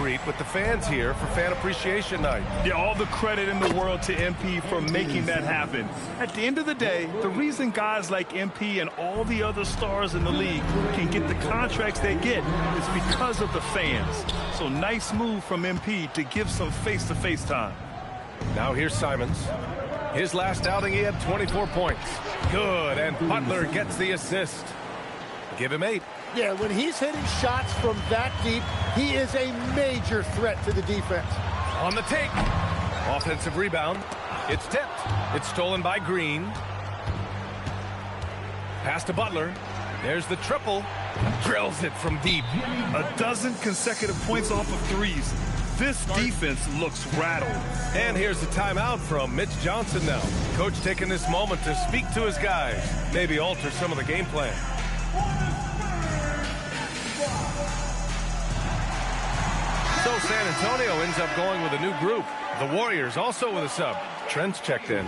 treat with the fans here for Fan Appreciation Night. Yeah, all the credit in the world to MP for making that happen. At the end of the day, the reason guys like MP and all the other stars in the league can get the contracts they get is because of the fans. So nice move from MP to give some face-to-face time. Now here's Simons. His last outing, he had 24 points. Good, and Butler gets the assist. Give him 8. Yeah, when he's hitting shots from that deep, he is a major threat to the defense. On the take. Offensive rebound. It's tipped. It's stolen by Green. Pass to Butler. There's the triple. Drills it from deep. A dozen consecutive points off of threes. This defense looks rattled. And here's the timeout from Mitch Johnson now. Coach taking this moment to speak to his guys. Maybe alter some of the game plan. So San Antonio ends up going with a new group. The Warriors also with a sub. Trent's checked in.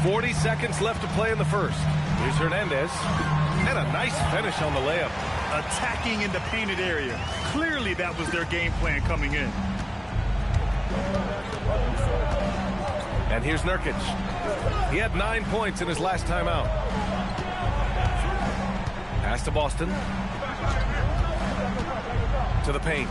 .40 seconds left to play in the first. Here's Hernandez. And a nice finish on the layup. Attacking in the painted area. Clearly that was their game plan coming in. And here's Nurkic. He had 9 points in his last time out. Pass to Boston. To the paint.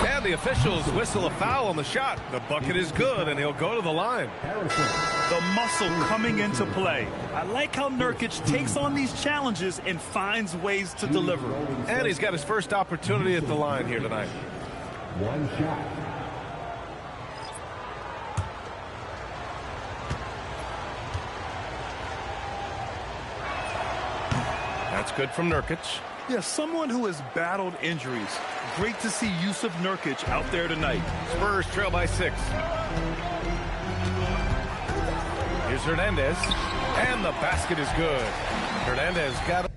And the officials whistle a foul on the shot. The bucket is good, and he'll go to the line. The muscle coming into play. I like how Nurkic takes on these challenges and finds ways to deliver. And he's got his first opportunity at the line here tonight. One shot. That's good from Nurkic. Yeah, someone who has battled injuries. Great to see Yusuf Nurkic out there tonight. Spurs trail by 6. Here's Hernandez. And the basket is good. Hernandez got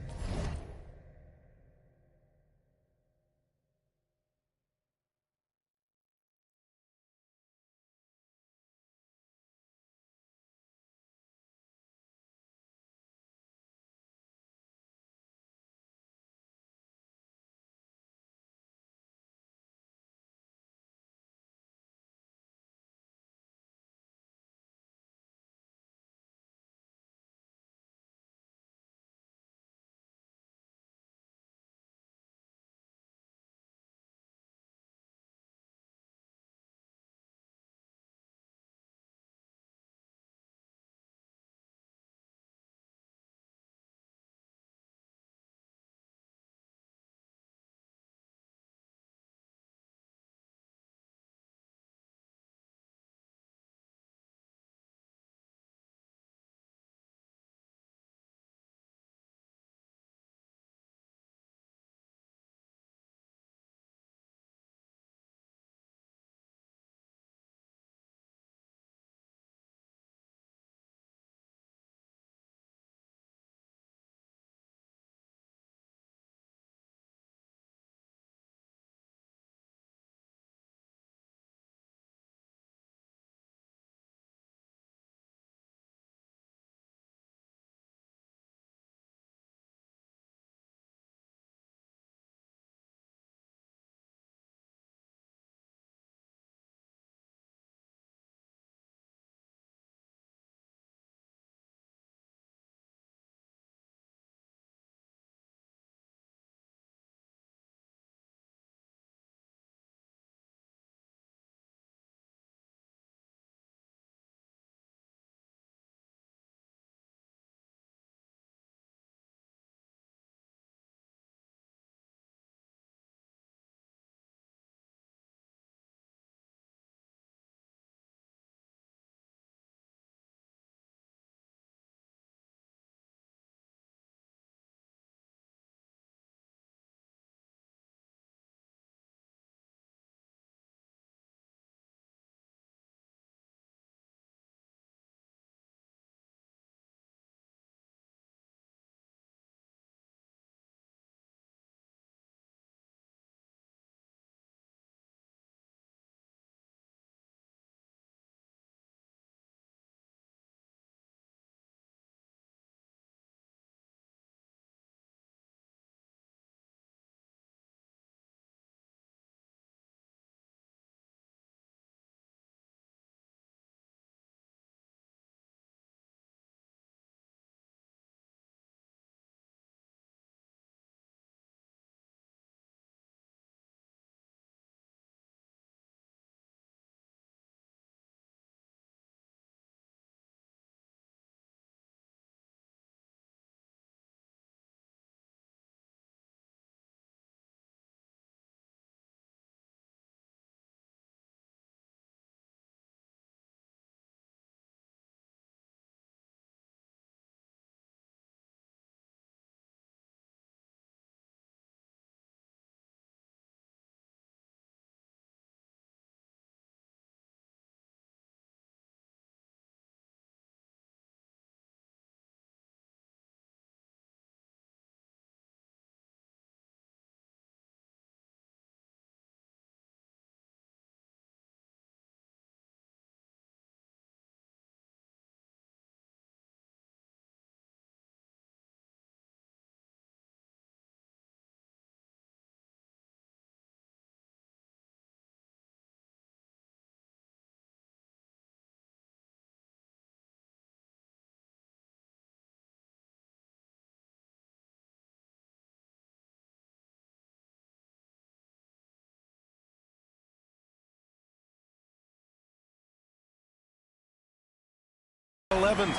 11.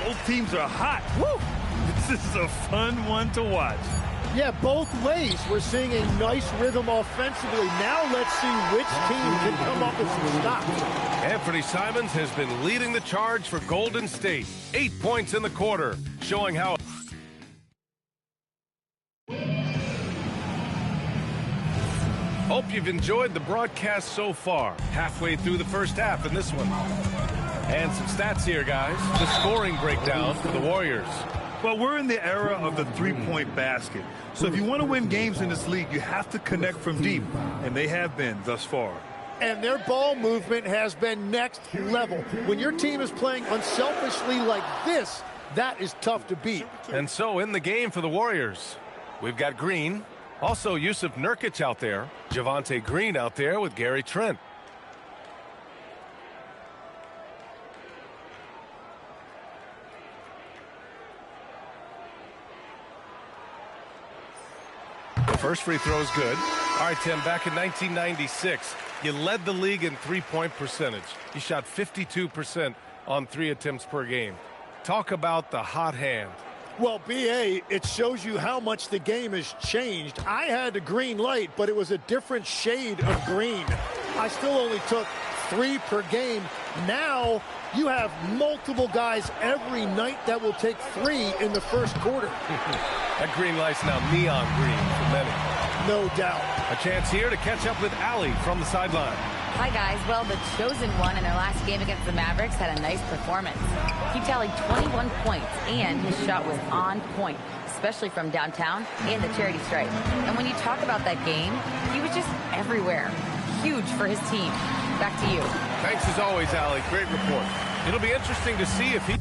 Both teams are hot. Woo! This is a fun one to watch. Yeah, both ways. We're seeing a nice rhythm offensively. Now let's see which team can come up with some stops. Anthony Simons has been leading the charge for Golden State. 8 points in the quarter, showing how... Hope you've enjoyed the broadcast so far. Halfway through the first half in this one. And some stats here, guys. The scoring breakdown for the Warriors. Well, we're in the era of the three-point basket. So if you want to win games in this league, you have to connect from deep. And they have been thus far. And their ball movement has been next level. When your team is playing unselfishly like this, that is tough to beat. And so in the game for the Warriors, we've got Green. Also, Yusuf Nurkic out there. Javonte Green out there with Gary Trent. The first free throw is good. All right, Tim, back in 1996, you led the league in three-point percentage. You shot 52% on 3 attempts per game. Talk about the hot hand. Well, B.A., it shows you how much the game has changed. I had a green light, but it was a different shade of green. I still only took 3 per game. Now you have multiple guys every night that will take 3 in the first quarter. That green light's now neon green for many. No doubt. A chance here to catch up with Allie from the sideline. Hi, guys. Well, the chosen one in their last game against the Mavericks had a nice performance. He tallied 21 points, and his shot was on point, especially from downtown and the charity stripe. And when you talk about that game, he was just everywhere. Huge for his team. Back to you. Thanks as always, Allie. Great report. It'll be interesting to see if he...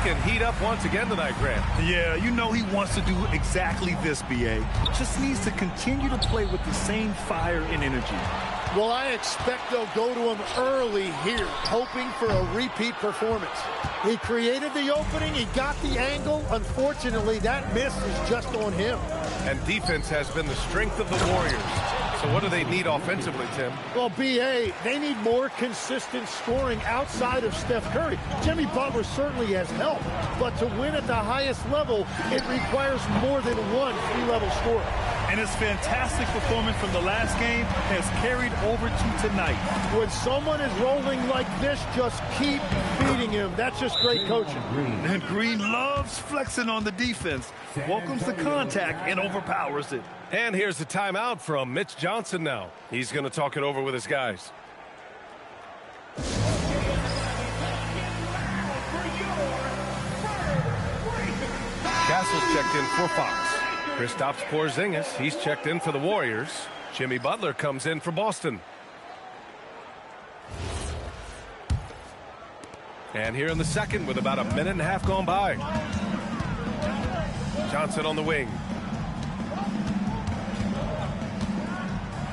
can heat up once again tonight, Grant. Yeah, you know he wants to do exactly this, B.A. Just needs to continue to play with the same fire and energy. Well, I expect they'll go to him early here, hoping for a repeat performance. He created the opening. He got the angle. Unfortunately, that miss is just on him. And defense has been the strength of the Warriors. So what do they need offensively, Tim? Well, B.A., they need more consistent scoring outside of Steph Curry. Jimmy Butler certainly has helped, but to win at the highest level, it requires more than one three-level scorer. And his fantastic performance from the last game has carried over to tonight. When someone is rolling like this, just keep feeding him. That's just great coaching. And Green loves flexing on the defense, welcomes the contact, and overpowers it. And here's the timeout from Mitch Johnson now. He's going to talk it over with his guys. Castle's checked in for Fox. Kristaps Porzingis, he's checked in for the Warriors. Jimmy Butler comes in for Boston. And here in the second with about a minute and a half gone by. Johnson on the wing.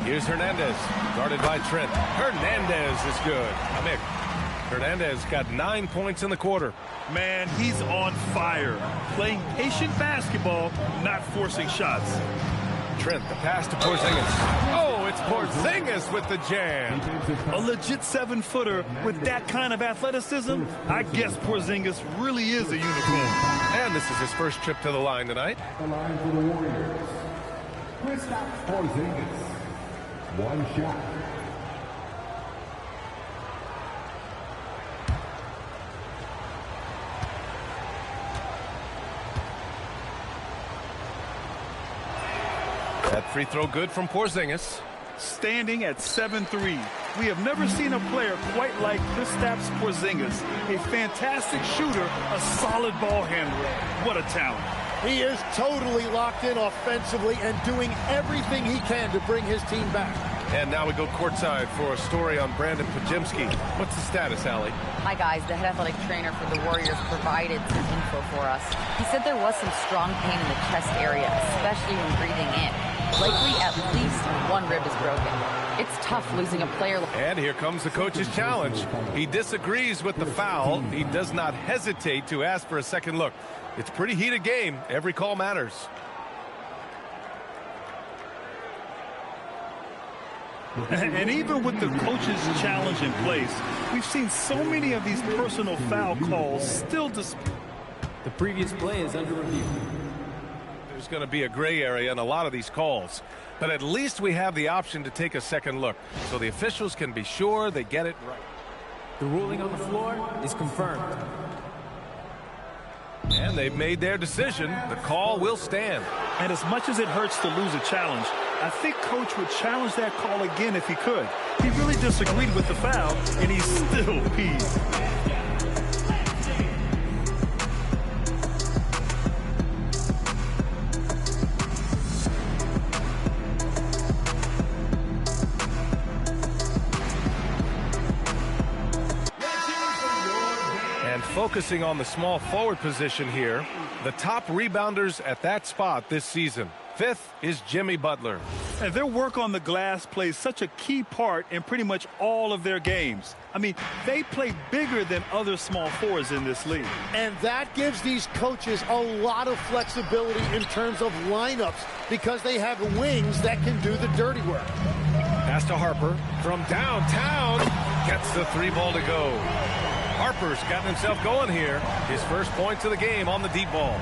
Here's Hernandez, guarded by Trent. Hernandez is good. Mick. Hernandez got 9 points in the quarter. Man, he's on fire. Playing patient basketball, not forcing shots. Trent, the pass to Porzingis. Oh, it's Porzingis with the jam. A legit 7-footer with that kind of athleticism. I guess Porzingis really is a unicorn. And this is his first trip to the line tonight. The line for the Warriors. Kristaps Porzingis. One shot. That free throw good from Porzingis. Standing at 7-3. We have never seen a player quite like Kristaps Porzingis. A fantastic shooter, a solid ball handler. What a talent. He is totally locked in offensively and doing everything he can to bring his team back. And now we go courtside for a story on Brandon Pajemski. What's the status, Allie? Hi, guys. The head athletic trainer for the Warriors provided some info for us. He said there was some strong pain in the chest area, especially when breathing in. Likely at least one rib is broken. It's tough losing a player. And here comes the coach's challenge. He disagrees with the foul. He does not hesitate to ask for a second look. It's a pretty heated game. Every call matters. And even with the coach's challenge in place, we've seen so many of these personal foul calls still dispute. The previous play is under review. There's going to be a gray area in a lot of these calls. But at least we have the option to take a second look, so the officials can be sure they get it right. The ruling on the floor is confirmed. And they've made their decision. The call will stand. And as much as it hurts to lose a challenge, I think Coach would challenge that call again if he could. He really disagreed with the foul, and he's still peeved. Focusing on the small forward position here, the top rebounders at that spot this season. Fifth is Jimmy Butler. And their work on the glass plays such a key part in pretty much all of their games. I mean, they play bigger than other small forwards in this league. And that gives these coaches a lot of flexibility in terms of lineups because they have wings that can do the dirty work. Pass to Harper from downtown. Gets the three ball to go. Harper's gotten himself going here. His first points of the game on the deep ball.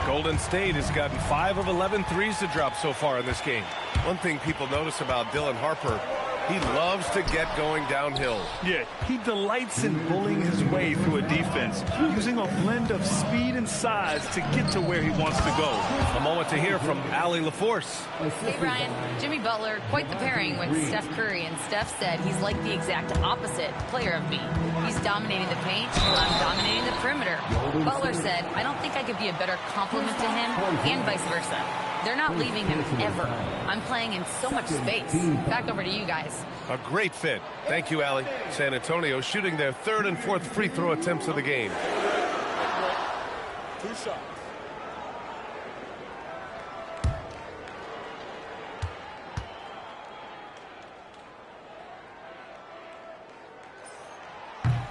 Golden State has gotten 5 of 11 threes to drop so far in this game. One thing people notice about Dylan Harper, he loves to get going downhill. Yeah, he delights in bullying his way through a defense, using a blend of speed and size to get to where he wants to go. A moment to hear from Allie LaForce. Hey, Brian. Jimmy Butler, quite the pairing with Steph Curry, and Steph said he's like the exact opposite player of me. He's dominating the paint, I'm dominating the perimeter. Butler said, I don't think I could be a better complement to him, and vice versa. They're not leaving him ever. I'm playing in so much space. Back over to you guys. A great fit. Thank you, Allie. San Antonio shooting their third and fourth free throw attempts of the game. Two shots.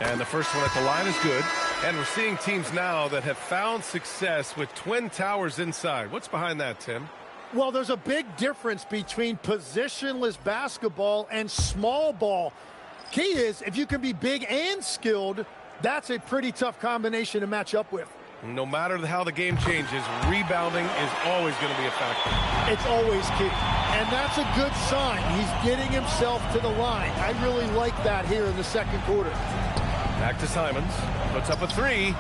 And the first one at the line is good. And we're seeing teams now that have found success with twin towers inside. What's behind that, Tim? Well, there's a big difference between positionless basketball and small ball. Key is, if you can be big and skilled, that's a pretty tough combination to match up with. No matter how the game changes, rebounding is always going to be a factor. It's always key. And that's a good sign. He's getting himself to the line. I really like that here in the second quarter. Back to Simons. Puts up a three.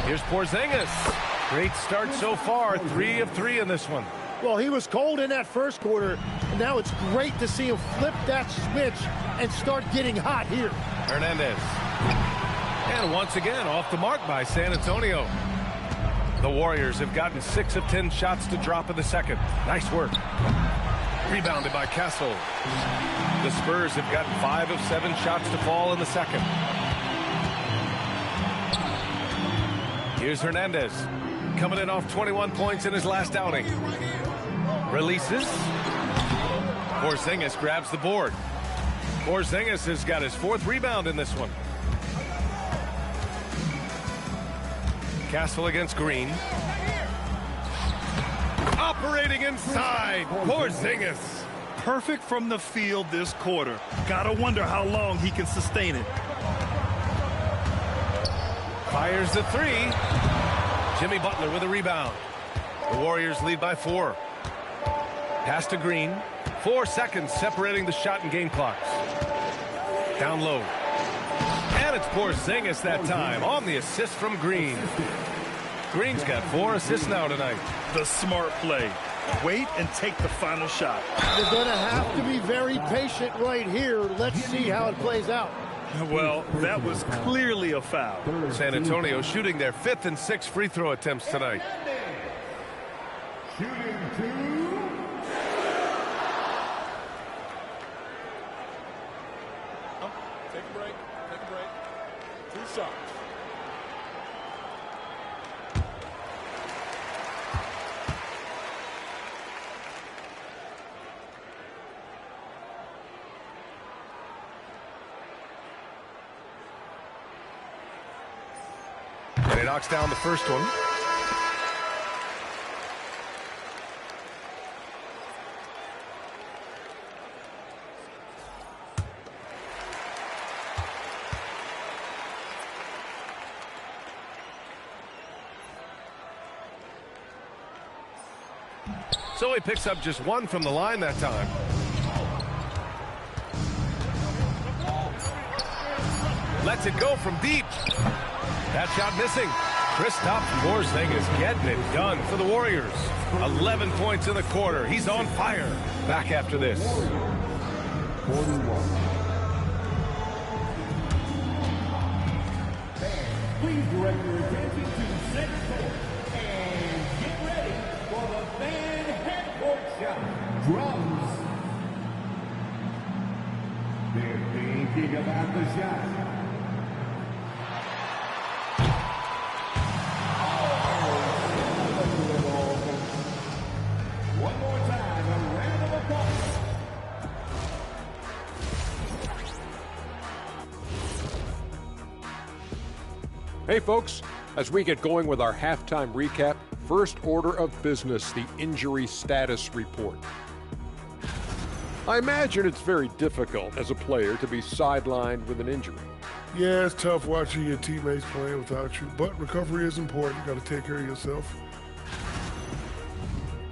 Here's Porzingis. Great start so far. 3 of 3 in this one. Well, he was cold in that first quarter. And now it's great to see him flip that switch and start getting hot here. Hernandez. And once again, off the mark by San Antonio. The Warriors have gotten 6 of 10 shots to drop in the second. Nice work. Rebounded by Kessel. The Spurs have gotten 5 of 7 shots to fall in the second. Here's Hernandez. Coming in off 21 points in his last outing. Releases. Porzingis grabs the board. Porzingis has got his 4th rebound in this one. Castle against Green. Operating inside. Porzingis. Perfect from the field this quarter. Gotta wonder how long he can sustain it. Fires the 3. Jimmy Butler with a rebound. The Warriors lead by 4. Pass to Green. 4 seconds separating the shot and game clocks. Down low. And it's Porzingis that time on the assist from Green. Green's got 4 assists now tonight. The smart play. Wait and take the final shot. They're going to have to be very patient right here. Let's see how it plays out. Well, that was clearly a foul. San Antonio shooting their 5th and 6th free throw attempts tonight. Shooting 2. Take a break. 2 shots. And he knocks down the first one. So he picks up just 1 from the line that time. Lets it go from deep. That shot missing. Kristaps Porzingis getting it done for the Warriors. 11 points in the quarter. He's on fire. Back after this. 41. Please direct your attention to center court and get ready for the fan half-court shot. Drums. They're thinking about the shot. One more time, a round of applause. Hey folks, as we get going with our halftime recap, first order of business, the injury status report. I imagine it's very difficult as a player to be sidelined with an injury. Yeah, it's tough watching your teammates playing without you, but recovery is important. You got to take care of yourself.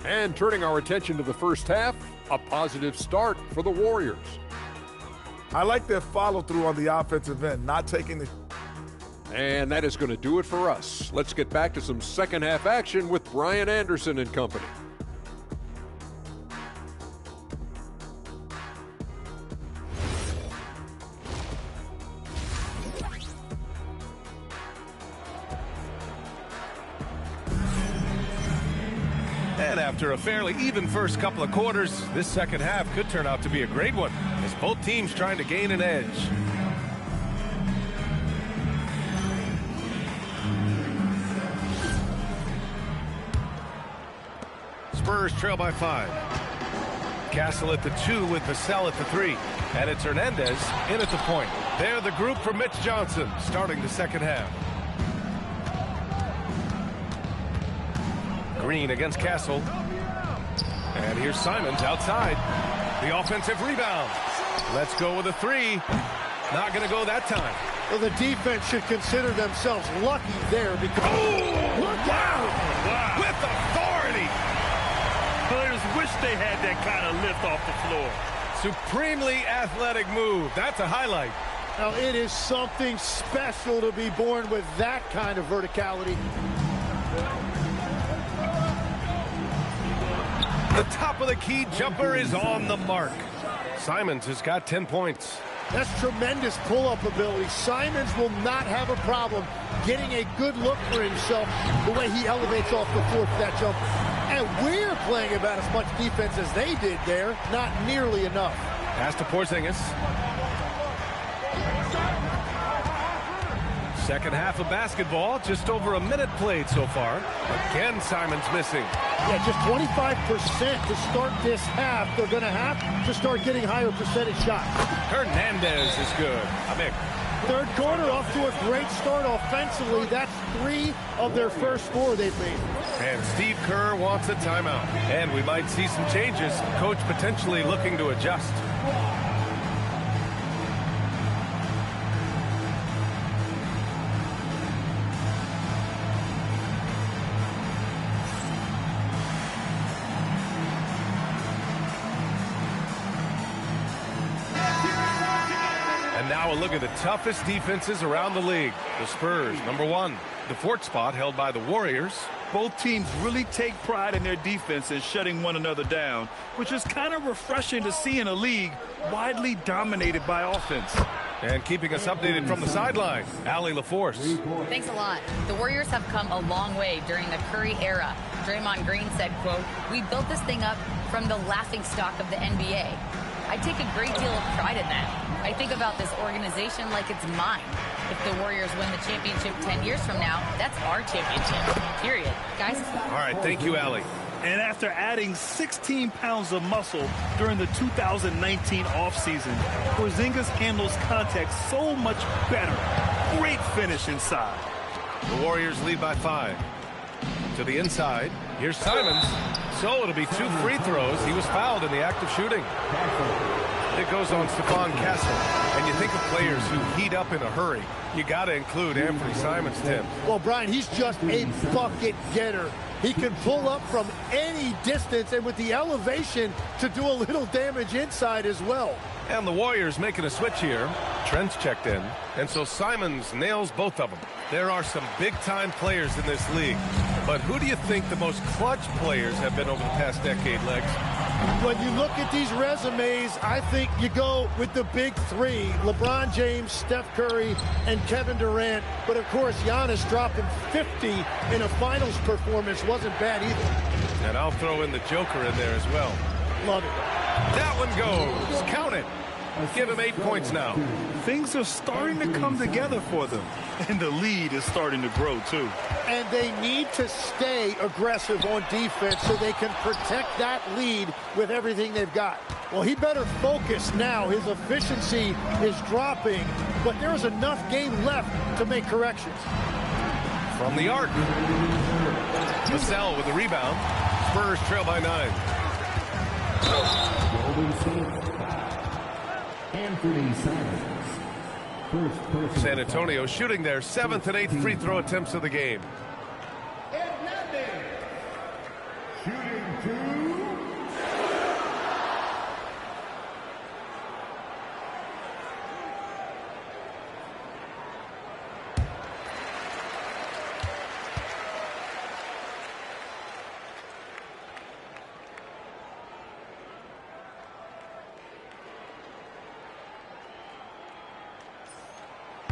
And turning our attention to the first half, a positive start for the Warriors. I like their follow-through on the offensive end, not taking the... And that is going to do it for us. Let's get back to some second half action with Brian Anderson and company. And after a fairly even first couple of quarters, this second half could turn out to be a great one as both teams trying to gain an edge. Spurs trail by 5. Castle at the 2 with Vassell at the 3. And it's Hernandez in at the point. They're the group for Mitch Johnson starting the second half. Green against Castle. And here's Simons outside. The offensive rebound. Let's go with a 3. Not going to go that time. Well, the defense should consider themselves lucky there because... Look out! Wow. With authority. Players wish they had that kind of lift off the floor. Supremely athletic move. That's a highlight. Now, it is something special to be born with that kind of verticality. The top of the key jumper is on the mark. Simons has got 10 points. That's tremendous pull-up ability. Simons will not have a problem getting a good look for himself the way he elevates off the floor for that jumper. And we're playing about as much defense as they did there. Not nearly enough. Pass to Porzingis. Second half of basketball, just over a minute played so far. Again, Simons missing. Yeah, just 25% to start this half. They're going to have to start getting higher percentage shots. Hernandez is good. Third quarter off to a great start offensively. That's 3 of their first 4 they've made. And Steve Kerr wants a timeout. And we might see some changes. Coach potentially looking to adjust. And now a look at the toughest defenses around the league. The Spurs, number 1. The 4th spot held by the Warriors. Both teams really take pride in their defense and shutting one another down, which is kind of refreshing to see in a league widely dominated by offense. And keeping us updated from the sideline, Allie LaForce. Thanks a lot. The Warriors have come a long way during the Curry era. Draymond Green said, quote, "We built this thing up from the laughingstock of the NBA. I take a great deal of pride in that. I think about this organization like it's mine. If the Warriors win the championship 10 years from now, that's our championship, period." Guys? All right, thank you, Allie. And after adding 16 pounds of muscle during the 2019 offseason, Porzingis handles contact so much better. Great finish inside. The Warriors lead by 5. To the inside, here's Simons. So it'll be 2 free throws. He was fouled in the act of shooting. It goes on Stephon Castle. And you think of players who heat up in a hurry. You got to include Anthony Simons, Tim. Well, Brian, he's just a bucket getter. He can pull up from any distance and with the elevation to do a little damage inside as well. And the Warriors making a switch here. Trent's checked in. And so Simons nails both of them. There are some big-time players in this league. But who do you think the most clutch players have been over the past decade, Legs? When you look at these resumes, I think you go with the big 3. LeBron James, Steph Curry, and Kevin Durant. But, of course, Giannis dropping 50 in a finals performance wasn't bad either. And I'll throw in the Joker in there as well. Love it. That one goes. Count it. Give him 8 points now. Things are starting to come together for them. And the lead is starting to grow, too. And they need to stay aggressive on defense so they can protect that lead with everything they've got. Well, he better focus now. His efficiency is dropping, but there's enough game left to make corrections. From the arc. Vassell with the rebound. Spurs trail by 9. Anthony Simons. San Antonio shooting their 7th and 8th free throw attempts of the game. Hernandez. Shooting 2.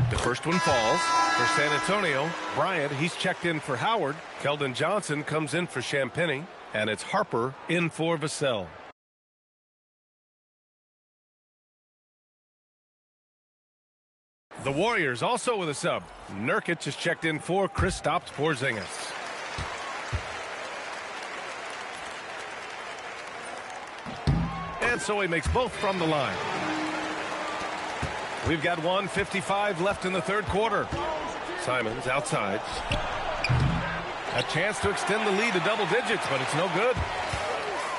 The first one falls for San Antonio. Bryant, he's checked in for Howard. Keldon Johnson comes in for Champagnie. And it's Harper in for Vassell. The Warriors also with a sub. Nurkic is checked in for Kristaps Porzingis. And so he makes both from the line. We've got 1:55 left in the third quarter. Simons outside. A chance to extend the lead to double digits, but it's no good.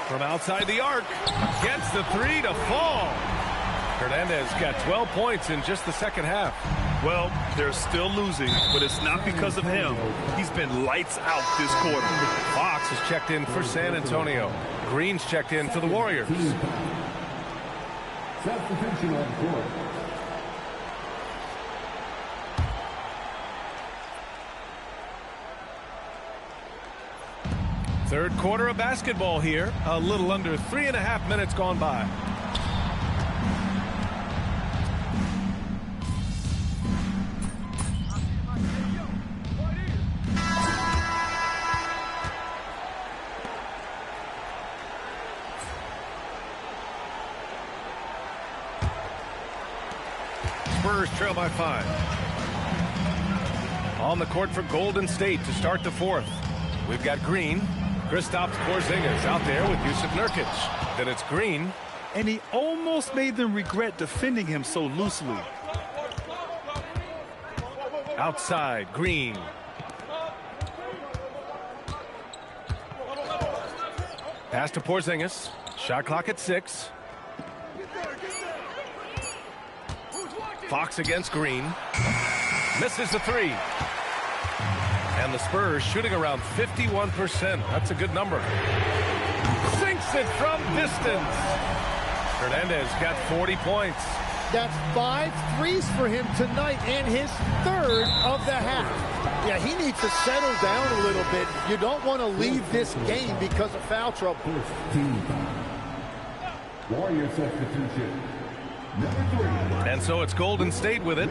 From outside the arc, gets the three to fall. Hernandez got 12 points in just the second half. Well, they're still losing, but it's not because of him. He's been lights out this quarter. Fox is checked in for San Antonio. Green's checked in for the Warriors. Substitution on court. Third quarter of basketball here. A little under 3.5 minutes gone by. Spurs trail by 5. On the court for Golden State to start the fourth. We've got Green. Kristaps Porzingis out there with Jusuf Nurkic. Then it's Green. And he almost made them regret defending him so loosely. Outside, Green. Pass to Porzingis. Shot clock at 6. Fox against Green. Misses the three. And the Spurs shooting around 51%. That's a good number. Sinks it from distance. Hernandez got 40 points. That's 5 threes for him tonight and his third of the half. Yeah, he needs to settle down a little bit. You don't want to leave this game because of foul trouble. Warrior substitution. Number 3. And so it's Golden State with it.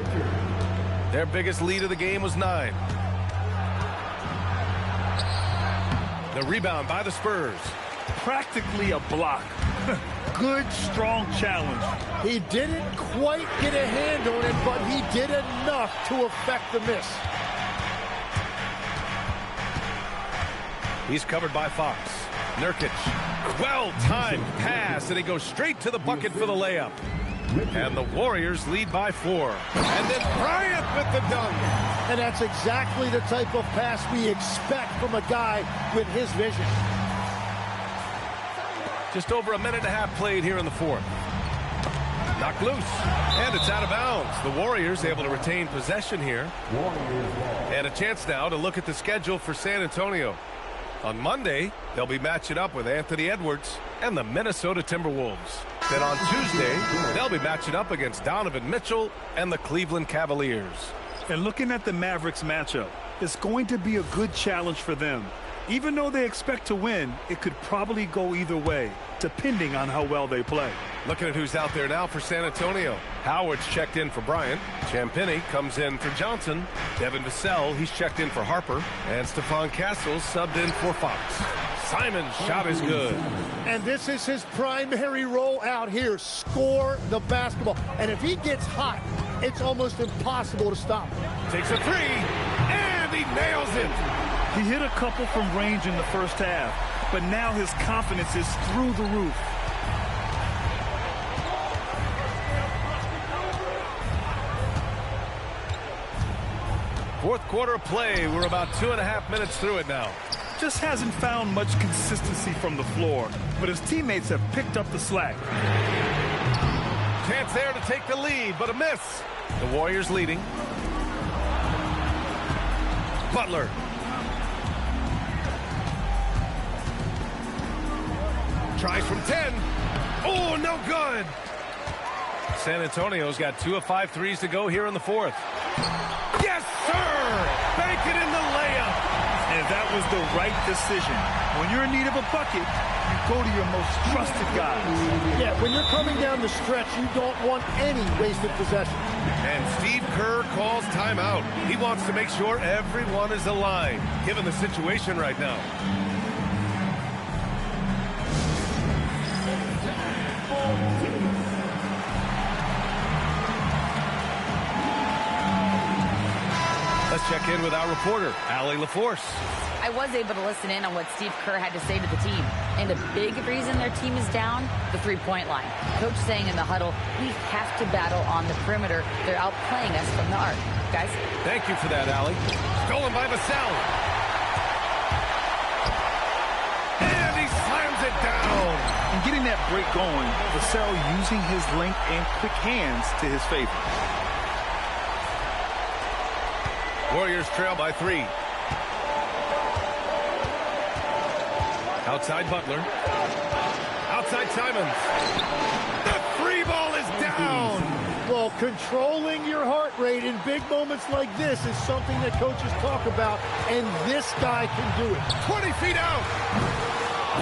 Their biggest lead of the game was 9. The rebound by the Spurs. Practically a block. Good, strong challenge. He didn't quite get a hand on it, but he did enough to affect the miss. He's covered by Fox. Nurkic. Well-timed pass, and he goes straight to the bucket for the layup. And the Warriors lead by 4. And then Bryant with the dunk. And that's exactly the type of pass we expect from a guy with his vision. Just over a minute and a half played here in the fourth. Knocked loose. And it's out of bounds. The Warriors able to retain possession here. And a chance now to look at the schedule for San Antonio. On Monday, they'll be matching up with Anthony Edwards and the Minnesota Timberwolves. Then on Tuesday, they'll be matching up against Donovan Mitchell and the Cleveland Cavaliers. And looking at the Mavericks matchup, it's going to be a good challenge for them. Even though they expect to win, it could probably go either way, depending on how well they play. Looking at who's out there now for San Antonio. Howard's checked in for Bryant. Champagnie comes in for Johnson. Devin Vassell, he's checked in for Harper. And Stephon Castles subbed in for Fox. Simon's shot is good. And this is his primary role out here. Score the basketball. And if he gets hot, it's almost impossible to stop him. Takes a three, and he nails it. He hit a couple from range in the first half, but now his confidence is through the roof. Fourth quarter of play. We're about 2.5 minutes through it now. Just hasn't found much consistency from the floor, but his teammates have picked up the slack. Chance there to take the lead, but a miss. The Warriors leading. Butler. Tries from 10. Oh, no good. San Antonio's got 2 of 5 threes to go here in the fourth. Yes, sir! Bank it in the layup. And that was the right decision. When you're in need of a bucket, you go to your most trusted guys. Yeah, when you're coming down the stretch, you don't want any wasted possession. And Steve Kerr calls timeout. He wants to make sure everyone is aligned, given the situation right now. check in with our reporter, Allie LaForce. I was able to listen in on what Steve Kerr had to say to the team. And a big reason their team is down, the three-point line. Coach saying in the huddle, we have to battle on the perimeter. They're outplaying us from the arc. Guys? Thank you for that, Allie. Stolen by Vassell. And he slams it down. And getting that break going, Vassell using his length and quick hands to his favor. Warriors trail by 3. Outside Butler. Outside Simons. The free ball is down. Well, controlling your heart rate in big moments like this is something that coaches talk about, and this guy can do it. 20 feet out.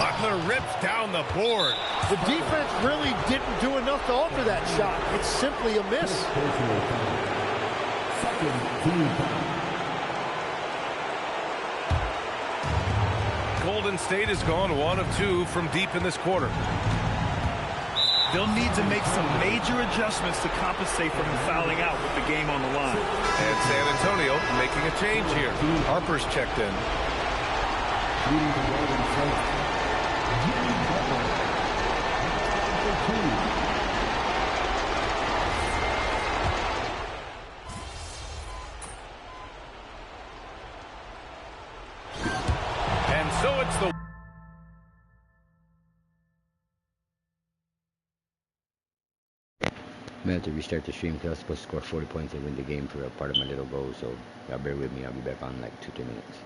Butler rips down the board. The defense really didn't do enough to alter that shot. It's simply a miss. Golden State has gone 1 of 2 from deep in this quarter. They'll need to make some major adjustments to compensate for him fouling out with the game on the line. And San Antonio making a change here. Harper's checked in. And so it's the... I have to restart the stream because I was supposed to score 40 points and win the game for a part of my little goal, so y'all bear with me. I'll be back on like 2-3 minutes.